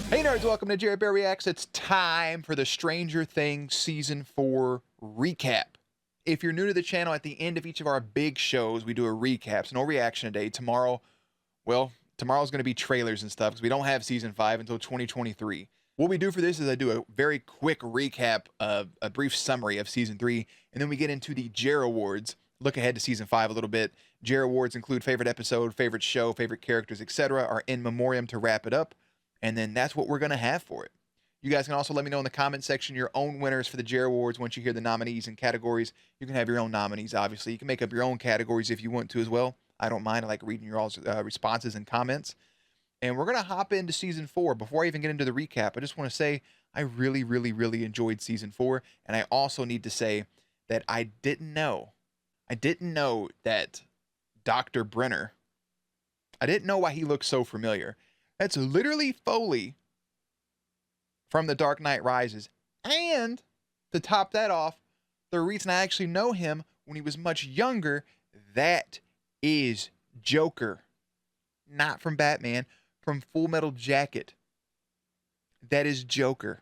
Hey nerds, welcome to Jared Bear Reacts. It's time for the Stranger Things Season 4 recap. If you're new to the channel, at the end of each of our big shows, we do a recap. So no reaction today. Tomorrow's going to be trailers and stuff because we don't have Season 5 until 2023. What we do for this is I do a very quick recap of a brief summary of Season 3, and then we get into the JerAwards. Look ahead to Season 5 a little bit. JerAwards include favorite episode, favorite show, favorite characters, etc. Are in Memoriam to wrap it up. And then that's what we're going to have for it. You guys can also let me know in the comment section your own winners for the JerAwards. Once you hear the nominees and categories, you can have your own nominees, obviously. You can make up your own categories if you want to as well. I don't mind. I like reading your all's responses and comments. And we're going to hop into Season 4. Before I even get into the recap, I just want to say I really, really, really enjoyed Season 4. And I also need to say that I didn't know that Dr. Brenner, I didn't know why he looked so familiar. That's literally Foley from The Dark Knight Rises. And to top that off, the reason I actually know him when he was much younger, that is Joker. Not from Batman, from Full Metal Jacket. That is Joker.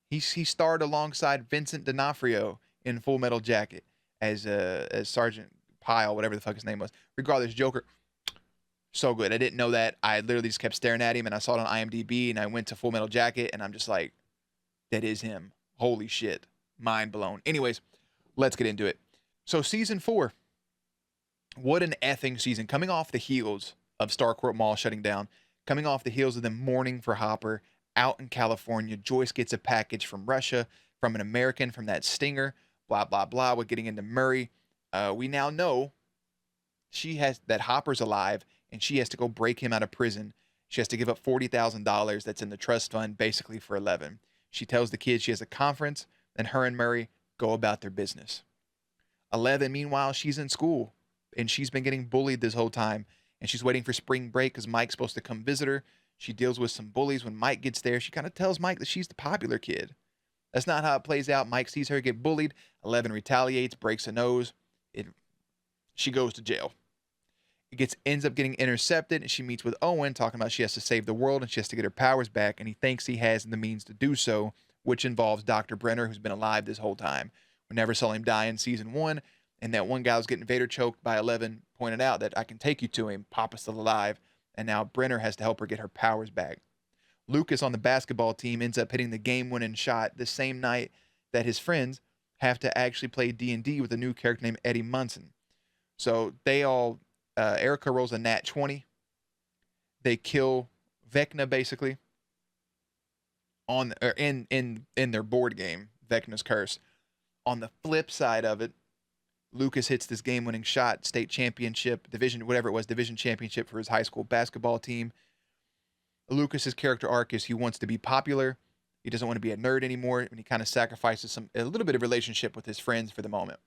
He starred alongside Vincent D'Onofrio in Full Metal Jacket as Sergeant Pyle, whatever the fuck his name was. Regardless, Joker. So good. I didn't know that. I literally just kept staring at him, and I saw it on IMDb, and I went to Full Metal Jacket, and I'm just like, that is him. Holy shit. Mind blown. Anyways, let's get into it. So Season 4. What an effing season. Coming off the heels of Starcourt Mall shutting down, coming off the heels of them mourning for Hopper out in California, Joyce gets a package from Russia, from an American, from that stinger, blah, blah, blah. We're getting into Murray. We now know that Hopper's alive, and she has to go break him out of prison. She has to give up $40,000 that's in the trust fund, basically for 11. She tells the kids she has a conference, and her and Murray go about their business. 11, meanwhile, she's in school, and she's been getting bullied this whole time, and she's waiting for spring break because Mike's supposed to come visit her. She deals with some bullies. When Mike gets there, she kind of tells Mike that she's the popular kid. That's not how it plays out. Mike sees her get bullied. 11 retaliates, breaks a nose. She goes to jail. Ends up getting intercepted, and she meets with Owen, talking about she has to save the world and she has to get her powers back, and he thinks he has the means to do so, which involves Dr. Brenner, who's been alive this whole time. We never saw him die in Season 1, and that one guy was getting Vader choked by 11 pointed out that I can take you to him, Papa's still alive, and now Brenner has to help her get her powers back. Lucas on the basketball team ends up hitting the game-winning shot the same night that his friends have to actually play D&D with a new character named Eddie Munson. So Erica rolls a nat 20. They kill Vecna basically in their board game, Vecna's Curse. On the flip side of it, Lucas hits this game-winning shot, state championship, division championship for his high school basketball team. Lucas's character arc is he wants to be popular. He doesn't want to be a nerd anymore, and he kind of sacrifices a little bit of relationship with his friends for the moment.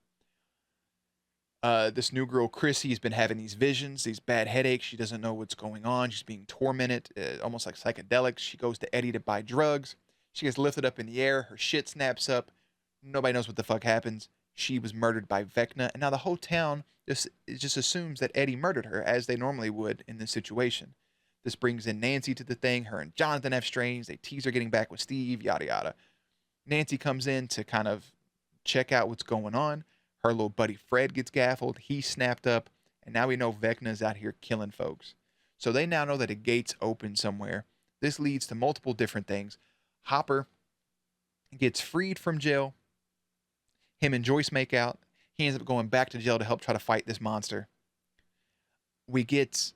This new girl, Chrissy, has been having these visions, these bad headaches. She doesn't know what's going on. She's being tormented, almost like psychedelics. She goes to Eddie to buy drugs. She gets lifted up in the air. Her shit snaps up. Nobody knows what the fuck happens. She was murdered by Vecna, and now the whole town just assumes that Eddie murdered her, as they normally would in this situation. This brings in Nancy to the thing. Her and Jonathan have strains. They tease her getting back with Steve, yada, yada. Nancy comes in to kind of check out what's going on. Her little buddy Fred gets gaffled. He's snapped up. And now we know Vecna's out here killing folks. So they now know that a gate's open somewhere. This leads to multiple different things. Hopper gets freed from jail. Him and Joyce make out. He ends up going back to jail to help try to fight this monster. We get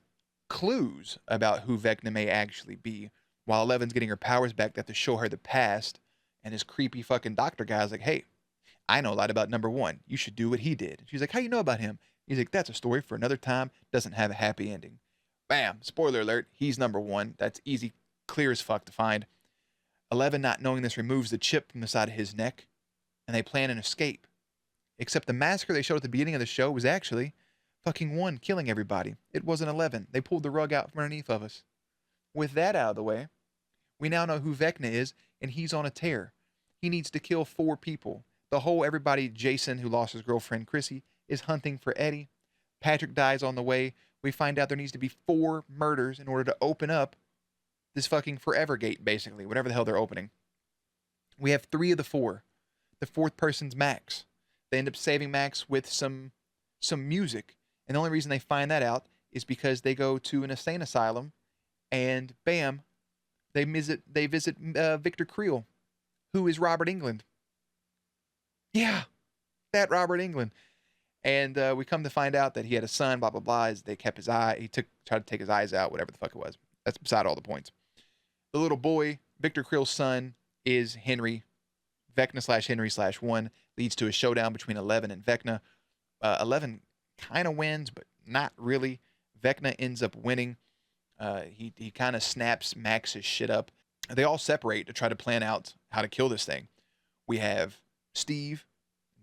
clues about who Vecna may actually be. While Eleven's getting her powers back, they have to show her the past. And this creepy fucking doctor guy's like, hey, I know a lot about number one. You should do what he did. She's like, how you know about him? He's like, that's a story for another time. Doesn't have a happy ending. Bam. Spoiler alert. He's number one. That's easy, clear as fuck to find. 11, not knowing this, removes the chip from the side of his neck, and they plan an escape. Except the massacre they showed at the beginning of the show was actually fucking 1 killing everybody. It wasn't 11. They pulled the rug out from underneath of us. With that out of the way, we now know who Vecna is, and he's on a tear. He needs to kill 4 people. Everybody, Jason, who lost his girlfriend, Chrissy, is hunting for Eddie. Patrick dies on the way. We find out there needs to be 4 murders in order to open up this fucking Forever Gate, basically, whatever the hell they're opening. We have 3 of the 4. The 4th person's Max. They end up saving Max with some music. And the only reason they find that out is because they go to an insane asylum and bam, they visit Victor Creel, who is Robert Englund. Yeah, that Robert Englund. And we come to find out that he had a son, blah, blah, blah. As they kept his eye. He tried to take his eyes out, whatever the fuck it was. That's beside all the points. The little boy, Victor Creel's son, is Henry. Vecna/Henry/1 leads to a showdown between 11 and Vecna. 11 kind of wins, but not really. Vecna ends up winning. He kind of snaps Max's shit up. They all separate to try to plan out how to kill this thing. We have Steve,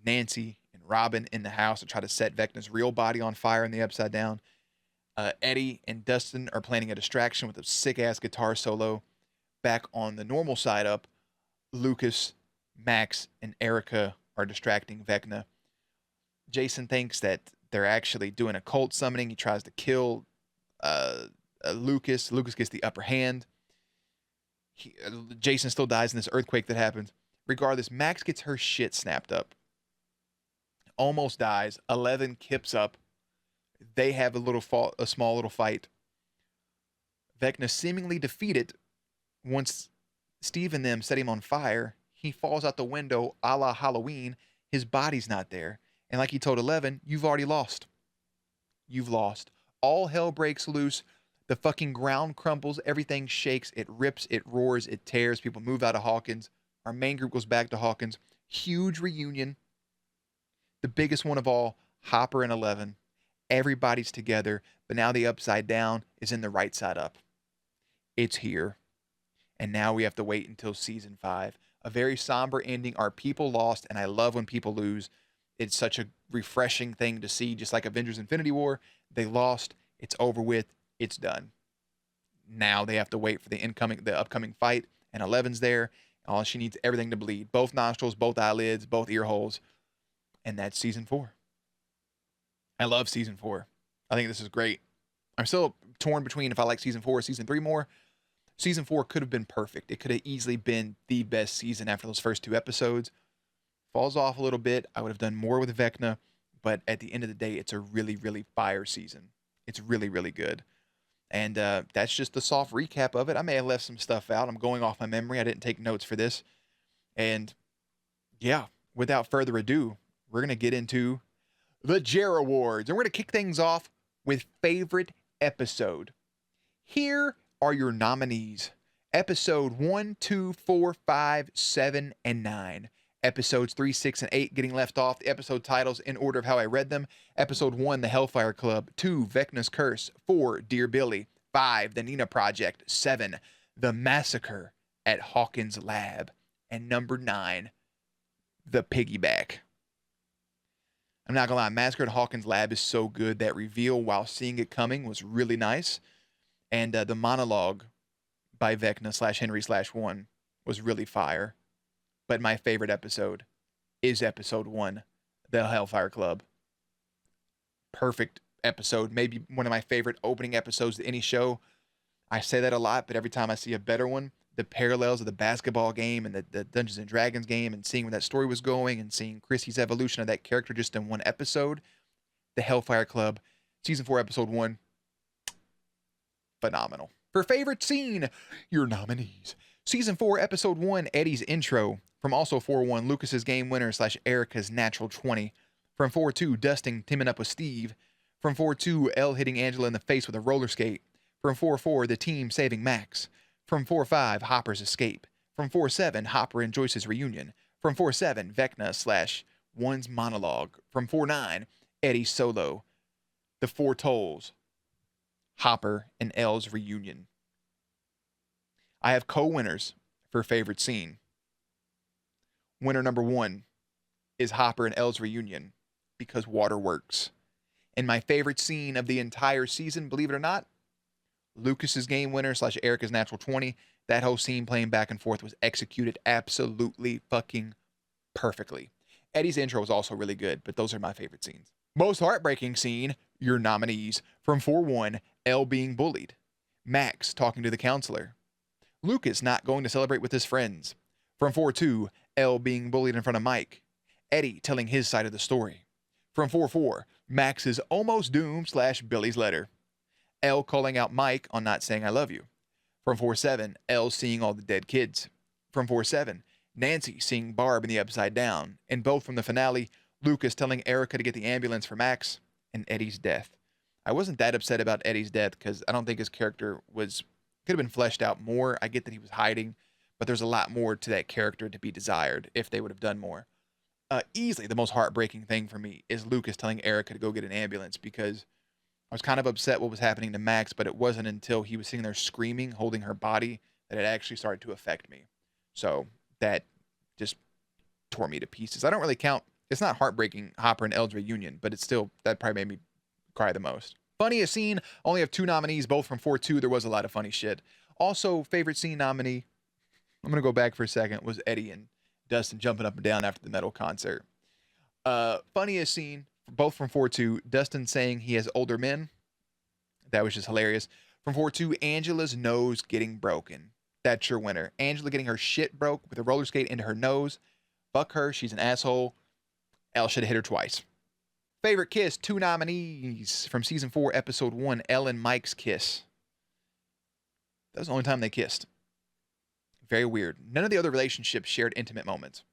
Nancy, and Robin in the house to try to set Vecna's real body on fire in the Upside Down. Eddie and Dustin are planning a distraction with a sick-ass guitar solo. Back on the normal side up, Lucas, Max, and Erica are distracting Vecna. Jason thinks that they're actually doing a cult summoning. He tries to kill Lucas. Lucas gets the upper hand. Jason still dies in this earthquake that happens. Regardless, Max gets her shit snapped up. Almost dies. 11 kips up. They have a small little fight. Vecna seemingly defeated. Once Steve and them set him on fire, he falls out the window a la Halloween. His body's not there. And like he told 11, you've already lost. You've lost. All hell breaks loose. The fucking ground crumbles. Everything shakes. It rips. It roars. It tears. People move out of Hawkins. Our main group goes back to Hawkins. Huge reunion. The biggest one of all, Hopper and 11. Everybody's together, but now the Upside Down is in the right side up. It's here. And now we have to wait until season 5. A very somber ending. Our people lost, and I love when people lose. It's such a refreshing thing to see, just like Avengers Infinity War. They lost. It's over with. It's done. Now they have to wait for the upcoming fight, and 11's there. Oh, she needs everything to bleed. Both nostrils, both eyelids, both ear holes. And that's season 4. I love season 4. I think this is great. I'm still torn between if I like season 4 or season 3 more. Season 4 could have been perfect. It could have easily been the best season after those first 2 episodes. Falls off a little bit. I would have done more with Vecna, but at the end of the day, it's a really, really fire season. It's really, really good. And that's just the soft recap of it. I may have left some stuff out. I'm going off my memory. I didn't take notes for this. And yeah, without further ado, we're going to get into the JerAwards. And we're going to kick things off with favorite episode. Here are your nominees. Episode 1, 2, 4, 5, 7, and 9. Episodes 3, 6, and 8 getting left off. The episode titles in order of how I read them. Episode 1, The Hellfire Club. 2, Vecna's Curse. 4, Dear Billy. 5, The Nina Project. 7, The Massacre at Hawkins Lab. And number 9, The Piggyback. I'm not gonna lie, Massacre at Hawkins Lab is so good. That reveal while seeing it coming was really nice. And the monologue by Vecna/Henry/1 was really fire. But my favorite episode is episode 1, The Hellfire Club. Perfect episode. Maybe one of my favorite opening episodes to any show. I say that a lot, but every time I see a better one, the parallels of the basketball game and the Dungeons and Dragons game and seeing where that story was going and seeing Chrissy's evolution of that character just in one episode. The Hellfire Club, season 4, episode 1. Phenomenal. For favorite scene, your nominees. Season 4, episode 1, Eddie's intro. From also 4-1, Lucas's game winner / Erica's natural 20. From 4-2, Dustin teaming up with Steve. From 4-2, Elle hitting Angela in the face with a roller skate. From 4-4, the team saving Max. From 4-5, Hopper's escape. From 4-7, Hopper and Joyce's reunion. From 4-7, Vecna/1's monologue. From 4-9, Eddie's solo. The 4 tolls. Hopper and Elle's reunion. I have co-winners for favorite scene. Winner number 1 is Hopper and Elle's reunion because water works. And my favorite scene of the entire season, believe it or not, Lucas's game winner / Erica's natural 20. That whole scene playing back and forth was executed absolutely fucking perfectly. Eddie's intro was also really good, but those are my favorite scenes. Most heartbreaking scene, your nominees. From 4-1, Elle being bullied. Max talking to the counselor. Lucas not going to celebrate with his friends. From 4-2, Elle being bullied in front of Mike. Eddie telling his side of the story. From 4-4, Max's almost doom / Billy's letter. Elle calling out Mike on not saying I love you. From 4-7, Elle seeing all the dead kids. From 4-7, Nancy seeing Barb in the Upside Down. And both from the finale, Lucas telling Erica to get the ambulance for Max, and Eddie's death. I wasn't that upset about Eddie's death because I don't think his character could have been fleshed out more. I get that he was hiding, but there's a lot more to that character to be desired if they would have done more. Easily the most heartbreaking thing for me is Lucas telling Erica to go get an ambulance, because I was kind of upset what was happening to Max, but it wasn't until he was sitting there screaming, holding her body, that it actually started to affect me. So that just tore me to pieces. I don't really count. It's not heartbreaking, Hopper and Elle's reunion, but it's still, that probably made me cry the most. Funniest scene, only have 2 nominees, both from 4-2. There was a lot of funny shit. Also, favorite scene nominee, I'm going to go back for a second, was Eddie and Dustin jumping up and down after the metal concert. Funniest scene, both from 4-2, Dustin saying he has older men. That was just hilarious. From 4-2, Angela's nose getting broken. That's your winner. Angela getting her shit broke with a roller skate into her nose. Fuck her, she's an asshole. Elle should have hit her twice. Favorite kiss, 2 nominees from season 4, episode 1, Elle and Mike's kiss. That was the only time they kissed. Very weird. None of the other relationships shared intimate moments.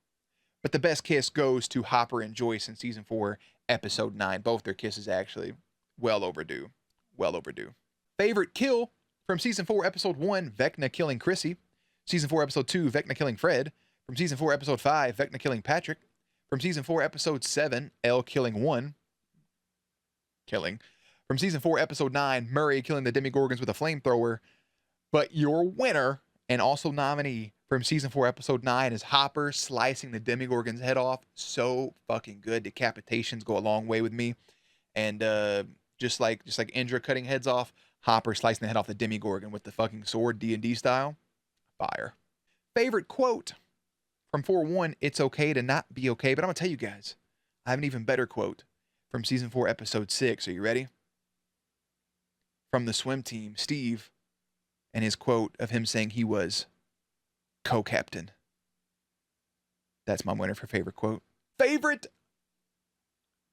But the best kiss goes to Hopper and Joyce in season 4, episode 9. Both their kisses actually well overdue. Well overdue. Favorite kill from season 4, episode 1, Vecna killing Chrissy. Season 4, episode 2, Vecna killing Fred. From season 4, episode 5, Vecna killing Patrick. From season 4, episode 7, Elle killing one. Killing. From season 4, episode 9, Murray killing the Demogorgons with a flamethrower. But your winner, and also nominee from season 4, episode 9, is Hopper slicing the Demogorgon's head off. So fucking good. Decapitations go a long way with me. And just like Indra cutting heads off, Hopper slicing the head off the Demogorgon with the fucking sword, D&D style. Fire. Favorite quote from 4-1, it's okay to not be okay. But I'm going to tell you guys, I have an even better quote from season 4, episode 6. Are you ready? From the swim team, Steve, and his quote of him saying he was co-captain. That's my winner for favorite quote. Favorite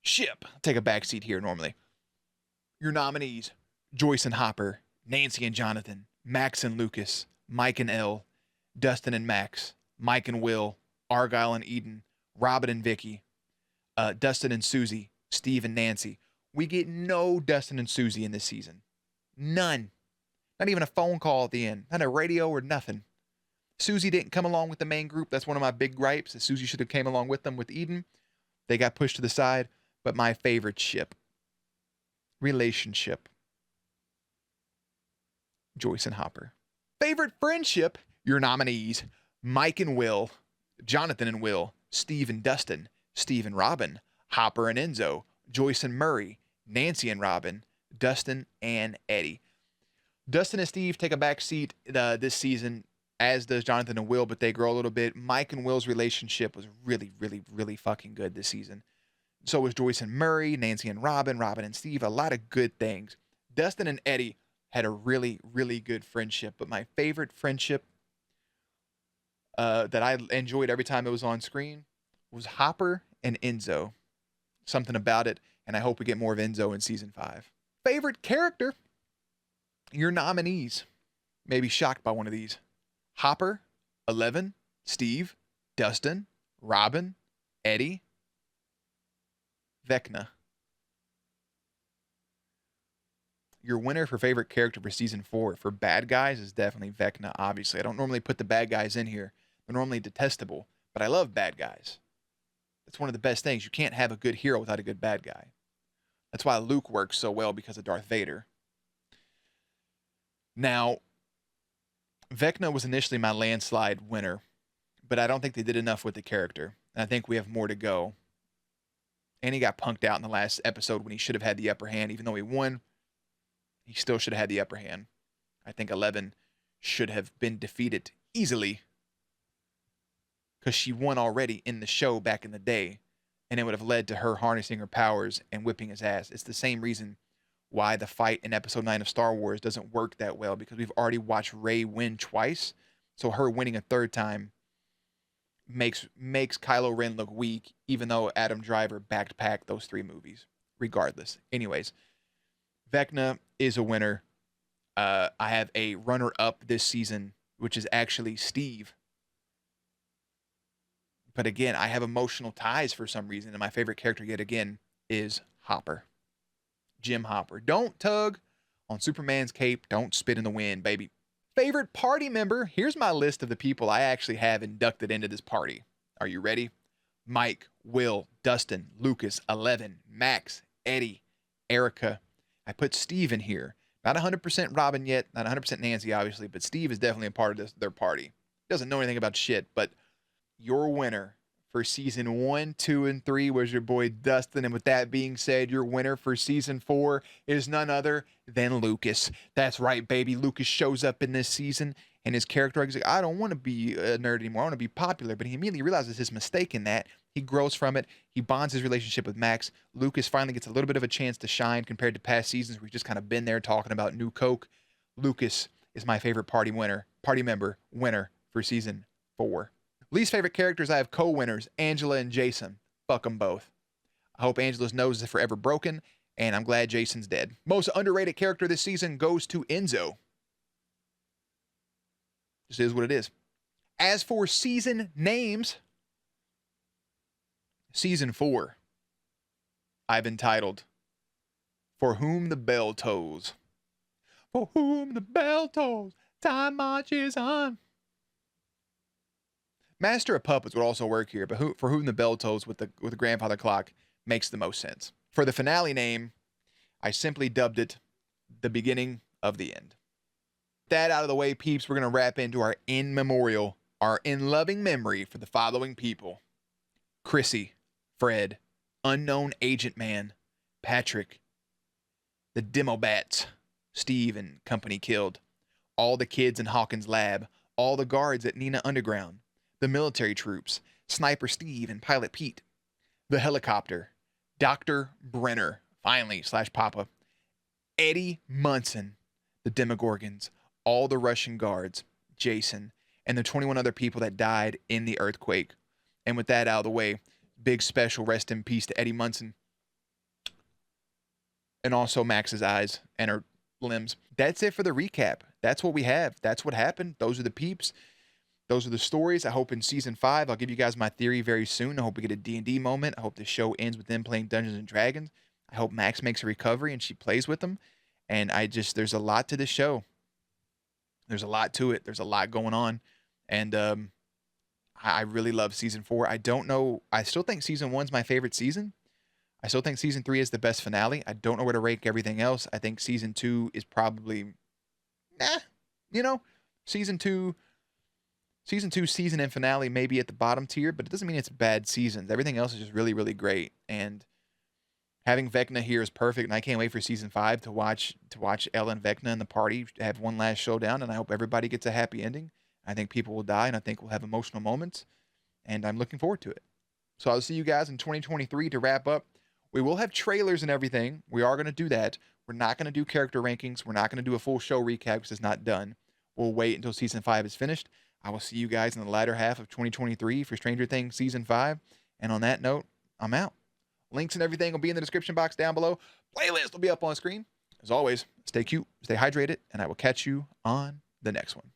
ship. I'll take a backseat here normally. Your nominees, Joyce and Hopper, Nancy and Jonathan, Max and Lucas, Mike and Elle, Dustin and Max, Mike and Will, Argyle and Eden, Robin and Vicky, Dustin and Susie, Steve and Nancy. We get no Dustin and Susie in this season. None. Not even a phone call at the end. Not a radio or nothing. Susie didn't come along with the main group. That's one of my big gripes. Susie should have came along with them with Eden. They got pushed to the side. But my favorite ship. Relationship. Joyce and Hopper. Favorite friendship. Your nominees. Mike and Will, Jonathan and Will, Steve and Dustin, Steve and Robin, Hopper and Enzo, Joyce and Murray, Nancy and Robin, Dustin and Eddie. Dustin and Steve take a back seat this season, as does Jonathan and Will, but they grow a little bit. Mike and Will's relationship was really, really, really fucking good this season. So was Joyce and Murray, Nancy and Robin, Robin and Steve. A lot of good things. Dustin and Eddie had a really, really good friendship, but my favorite friendship that I enjoyed every time it was on screen was Hopper and Enzo. Something about it, and I hope we get more of Enzo in season 5. Favorite character? Your nominees. Maybe shocked by one of these. Hopper, 11, Steve, Dustin, Robin, Eddie, Vecna. Your winner for favorite character for season 4 for bad guys is definitely Vecna, obviously. I don't normally put the bad guys in here. They're normally detestable, but I love bad guys. That's one of the best things. You can't have a good hero without a good bad guy. That's why Luke works so well, because of Darth Vader. Now, Vecna was initially my landslide winner, but I don't think they did enough with the character. And I think we have more to go. And he got punked out in the last episode when he should have had the upper hand. Even though he won, he still should have had the upper hand. I think 11 should have been defeated easily, because she won already in the show back in the day, and it would have led to her harnessing her powers and whipping his ass. It's the same reason why the fight in episode 9 of Star Wars doesn't work that well, because we've already watched Rey win twice. So her winning a third time makes Kylo Ren look weak, even though Adam Driver backpacked those 3 movies. Regardless. Anyways, Vecna is a winner. I have a runner-up this season, which is actually Steve. But again, I have emotional ties for some reason, and my favorite character yet again is Hopper. Jim Hopper. Don't tug on Superman's cape. Don't spit in the wind, baby. Favorite party member. Here's my list of the people I actually have inducted into this party. Are you ready? Mike, Will, Dustin, Lucas, 11, Max, Eddie, Erica. I put Steve in here. Not 100% Robin yet, not 100% Nancy, obviously, but Steve is definitely a part of their party. Doesn't know anything about shit, but your winner for season 1, 2, and 3 was your boy Dustin. And with that being said, your winner for season 4 is none other than Lucas. That's right, baby. Lucas shows up in this season, and his character is like, I don't want to be a nerd anymore. I want to be popular. But he immediately realizes his mistake in that. He grows from it. He bonds his relationship with Max. Lucas finally gets a little bit of a chance to shine compared to past seasons where he's just kind of been there talking about new Coke. Lucas is my favorite party member winner for season 4. Least favorite characters, I have co-winners, Angela and Jason. Fuck them both. I hope Angela's nose is forever broken, and I'm glad Jason's dead. Most underrated character this season goes to Enzo. Just is what it is. As for season names, season 4, I've entitled, For Whom the Bell Tolls. For whom the bell tolls, time marches on. Master of Puppets would also work here, but for whom the bell tolls with the grandfather clock makes the most sense. For the finale name, I simply dubbed it The Beginning of the End. That out of the way, peeps, we're going to wrap into our in memorial, our in loving memory for the following people: Chrissy, Fred, Unknown Agent Man, Patrick, the Demobats, Steve and company killed, all the kids in Hawkins' lab, all the guards at Nina Underground, the military troops, Sniper Steve and Pilot Pete, the helicopter, Dr. Brenner, finally, / Papa, Eddie Munson, the Demogorgons, all the Russian guards, Jason, and the 21 other people that died in the earthquake. And with that out of the way, big special rest in peace to Eddie Munson. And also Max's eyes and her limbs. That's it for the recap. That's what we have. That's what happened. Those are the peeps. Those are the stories. I hope in season 5, I'll give you guys my theory very soon. I hope we get a D&D moment. I hope the show ends with them playing Dungeons and Dragons. I hope Max makes a recovery and she plays with them. And there's a lot to this show. There's a lot to it. There's a lot going on. And I really love season 4. I don't know. I still think season 1's my favorite season. I still think season 3 is the best finale. I don't know where to rank everything else. I think season 2 is probably, season 2 season and finale may be at the bottom tier, but it doesn't mean it's bad seasons. Everything else is just really, really great. And having Vecna here is perfect, and I can't wait for season 5 to watch Ella and Vecna and the party have one last showdown, and I hope everybody gets a happy ending. I think people will die, and I think we'll have emotional moments, and I'm looking forward to it. So I'll see you guys in 2023 to wrap up. We will have trailers and everything. We are going to do that. We're not going to do character rankings. We're not going to do a full show recap because it's not done. We'll wait until season 5 is finished. I will see you guys in the latter half of 2023 for Stranger Things Season 5. And on that note, I'm out. Links and everything will be in the description box down below. Playlist will be up on screen. As always, stay cute, stay hydrated, and I will catch you on the next one.